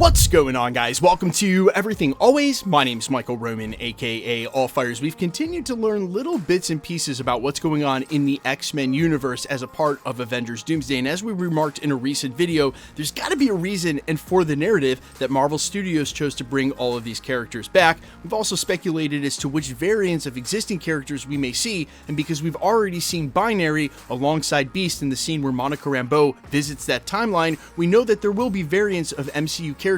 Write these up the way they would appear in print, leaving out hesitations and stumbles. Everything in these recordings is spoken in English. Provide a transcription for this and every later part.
What's going on, guys? Welcome to Everything Always. My name's Michael Roman, aka Allfires. We've continued to learn little bits and pieces about what's going on in the X-Men universe as a part of Avengers Doomsday, and as we remarked in a recent video, there's got to be a reason and for the narrative that Marvel Studios chose to bring all of these characters back. We've also speculated as to which variants of existing characters we may see, and because we've already seen Binary alongside Beast in the scene where Monica Rambeau visits that timeline, we know that there will be variants of MCU characters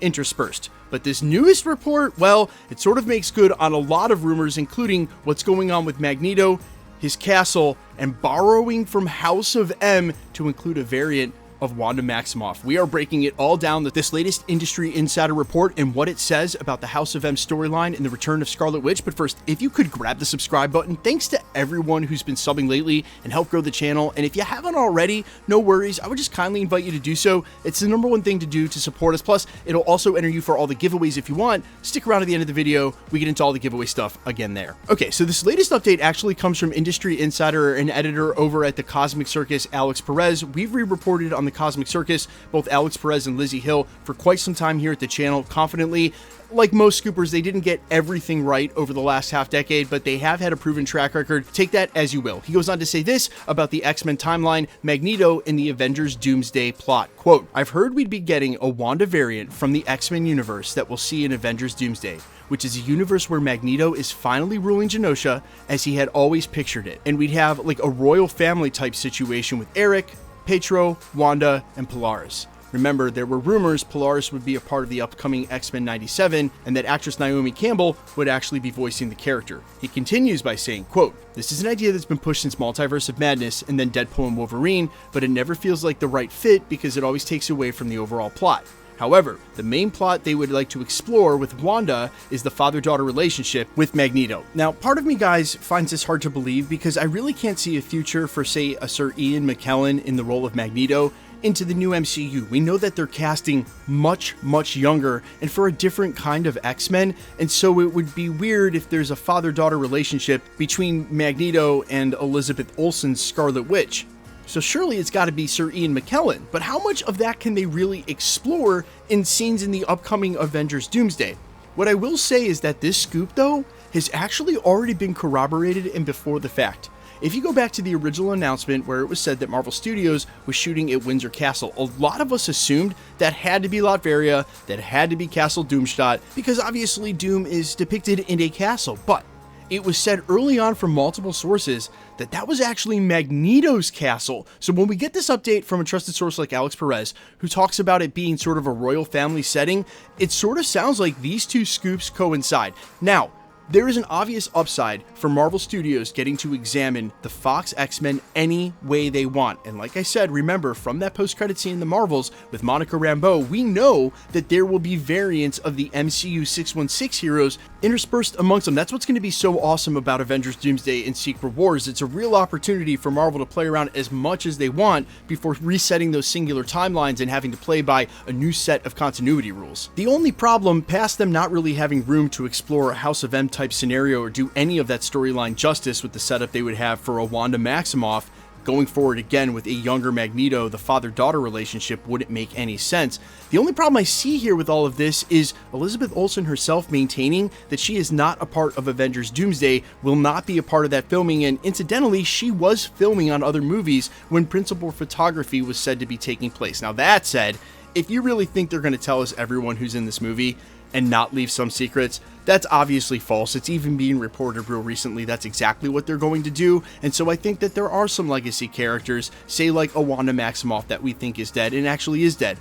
interspersed. But this newest report, well, it sort of makes good on a lot of rumors, including what's going on with Magneto, his castle, and borrowing from House of M to include a variant of Wanda Maximoff. We are breaking it all down with this latest industry insider report and what it says about the House of M storyline and the return of Scarlet Witch. But first, if you could grab the subscribe button, thanks to everyone who's been subbing lately and help grow the channel. And if you haven't already, no worries, I would just kindly invite you to do so. It's the #1 thing to do to support us. Plus, it'll also enter you for all the giveaways if you want. Stick around at the end of the video. We get into all the giveaway stuff again there. Okay, so this latest update actually comes from industry insider and editor over at the Cosmic Circus, Alex Perez. We've re-reported on the Cosmic Circus, both Alex Perez and Lizzie Hill, for quite some time here at the channel, confidently. Like most scoopers, they didn't get everything right over the last half decade, but they have had a proven track record. Take that as you will. He goes on to say this about the X-Men timeline, Magneto in the Avengers Doomsday plot. Quote, "I've heard we'd be getting a Wanda variant from the X-Men universe that we'll see in Avengers Doomsday, which is a universe where Magneto is finally ruling Genosha as he had always pictured it. And we'd have like a royal family type situation with Eric, Pietro, Wanda, and Polaris. Remember, there were rumors Polaris would be a part of the upcoming X-Men 97, and that actress Naomi Campbell would actually be voicing the character." He continues by saying, quote, "This is an idea that's been pushed since Multiverse of Madness and then Deadpool and Wolverine, but it never feels like the right fit because it always takes away from the overall plot. However, the main plot they would like to explore with Wanda is the father-daughter relationship with Magneto." Now, part of me, guys, finds this hard to believe because I really can't see a future for, say, a Sir Ian McKellen in the role of Magneto into the new MCU. We know that they're casting much younger and for a different kind of X-Men, and so it would be weird if there's a father-daughter relationship between Magneto and Elizabeth Olsen's Scarlet Witch. So surely it's got to be Sir Ian McKellen, but how much of that can they really explore in scenes in the upcoming Avengers Doomsday? What I will say is that this scoop, though, has actually already been corroborated and before the fact. If you go back to the original announcement where it was said that Marvel Studios was shooting at Windsor Castle, a lot of us assumed that had to be Latveria, that had to be Castle Doomstadt, because obviously Doom is depicted in a castle, but it was said early on from multiple sources that that was actually Magneto's castle. So when we get this update from a trusted source like Alex Perez, who talks about it being sort of a royal family setting, it sort of sounds like these two scoops coincide. Now, there is an obvious upside for Marvel Studios getting to examine the Fox X-Men any way they want. And like I said, remember, from that post-credit scene in the Marvels with Monica Rambeau, we know that there will be variants of the MCU 616 heroes interspersed amongst them. That's what's going to be so awesome about Avengers Doomsday and Secret Wars. It's a real opportunity for Marvel to play around as much as they want before resetting those singular timelines and having to play by a new set of continuity rules. The only problem, past them not really having room to explore a House of M type scenario or do any of that storyline justice with the setup they would have for a Wanda Maximoff, going forward again with a younger Magneto, the father-daughter relationship wouldn't make any sense. The only problem I see here with all of this is Elizabeth Olsen herself maintaining that she is not a part of Avengers Doomsday, will not be a part of that filming, and incidentally, she was filming on other movies when principal photography was said to be taking place. Now that said, if you really think they're going to tell us everyone who's in this movie and not leave some secrets, that's obviously false. It's even being reported real recently that's exactly what they're going to do, and so I think that there are some legacy characters, say like a Wanda Maximoff that we think is dead and actually is dead,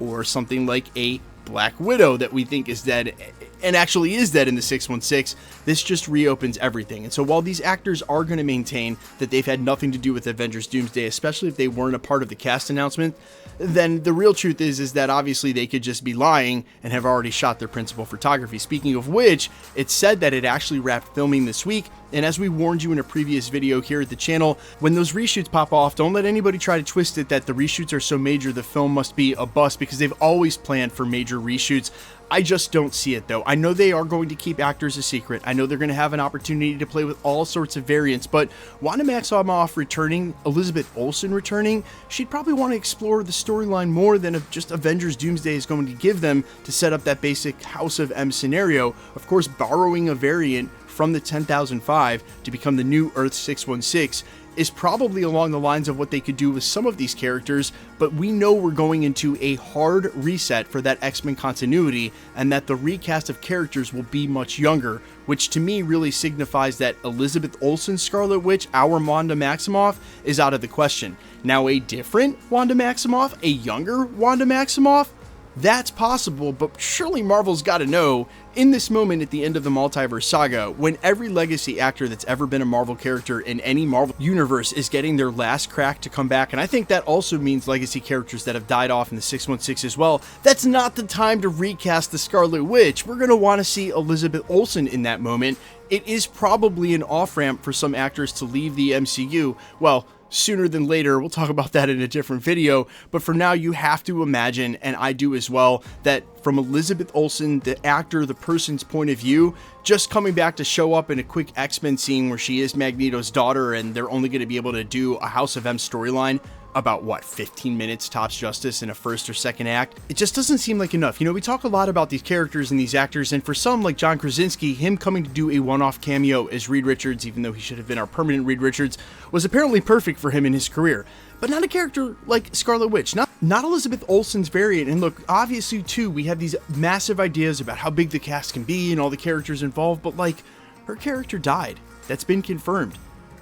or something like a Black Widow that we think is dead and actually is dead in the 616. This just reopens everything. And so while these actors are going to maintain that they've had nothing to do with Avengers Doomsday, especially if they weren't a part of the cast announcement, then the real truth is that obviously they could just be lying and have already shot their principal photography. Speaking of which, it's said that it actually wrapped filming this week And as we warned you in a previous video here at the channel, when those reshoots pop off, don't let anybody try to twist it that the reshoots are so major the film must be a bust, because they've always planned for major reshoots. I just don't see it though. I know they are going to keep actors a secret. I know they're going to have an opportunity to play with all sorts of variants, but Wanda Maximoff returning, Elizabeth Olsen returning, she'd probably want to explore the storyline more than just Avengers Doomsday is going to give them to set up that basic House of M scenario. Of course, borrowing a variant from the 10,005 to become the new Earth 616 is probably along the lines of what they could do with some of these characters, but we know we're going into a hard reset for that X-Men continuity, and that the recast of characters will be much younger, which to me really signifies that Elizabeth Olsen's Scarlet Witch, our Wanda Maximoff, is out of the question. Now a different Wanda Maximoff, a younger Wanda Maximoff, that's possible, but surely Marvel's got to know, in this moment at the end of the Multiverse saga, when every legacy actor that's ever been a Marvel character in any Marvel universe is getting their last crack to come back, and I think that also means legacy characters that have died off in the 616 as well, that's not the time to recast the Scarlet Witch. We're going to want to see Elizabeth Olsen in that moment. It is probably an off-ramp for some actors to leave the MCU. Well, sooner than later. We'll talk about that in a different video, but for now you have to imagine, and I do as well, that from Elizabeth Olsen, the actor, the person's point of view, just coming back to show up in a quick X-Men scene where she is Magneto's daughter and they're only going to be able to do a House of M storyline about what, 15 minutes tops justice in a first or second act. It just doesn't seem like enough. You know, we talk a lot about these characters and these actors, and for some like John Krasinski, him coming to do a one-off cameo as Reed Richards, even though he should have been our permanent Reed Richards, was apparently perfect for him in his career. But not a character like Scarlet Witch, not Elizabeth Olsen's variant. And look, obviously too, we have these massive ideas about how big the cast can be and all the characters involved, but like, her character died. That's been confirmed.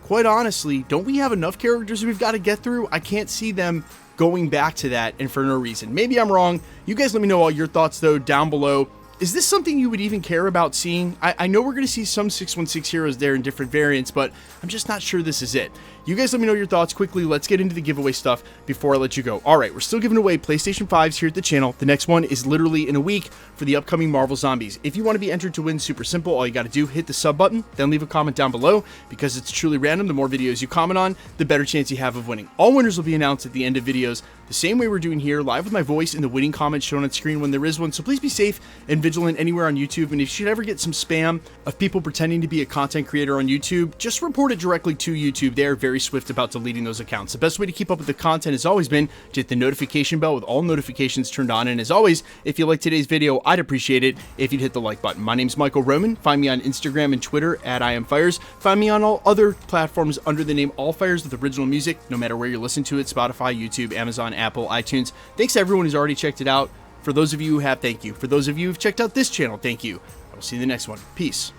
Quite honestly, don't we have enough characters we've got to get through? I can't see them going back to that, and for no reason. Maybe I'm wrong. You guys let me know all your thoughts though down below. Is this something you would even care about seeing? I know we're going to see some 616 heroes there in different variants, but I'm just not sure this is it. You guys let me know your thoughts quickly. Let's get into the giveaway stuff before I let you go. Alright, we're still giving away PlayStation 5s here at the channel. The next one is literally in a week for the upcoming Marvel Zombies. If you want to be entered to win, super simple. All you got to do, hit the sub button, then leave a comment down below. Because it's truly random, the more videos you comment on, the better chance you have of winning. All winners will be announced at the end of videos, the same way we're doing here, live with my voice in the winning comment shown on screen when there is one. So please be safe and vigilant anywhere on YouTube. And if you should ever get some spam of people pretending to be a content creator on YouTube, just report it directly to YouTube. They're very swift about deleting those accounts. The best way to keep up with the content has always been to hit the notification bell with all notifications turned on. And as always, if you like today's video, I'd appreciate it if you'd hit the like button. My name's Michael Roman. Find me on Instagram and Twitter at IamFires. Find me on all other platforms under the name Allfires with original music, no matter where you're listening to it, Spotify, YouTube, Amazon, Apple, iTunes. Thanks to everyone who's already checked it out. For those of you who have, thank you. For those of you who've checked out this channel, thank you. I will see you in the next one. Peace.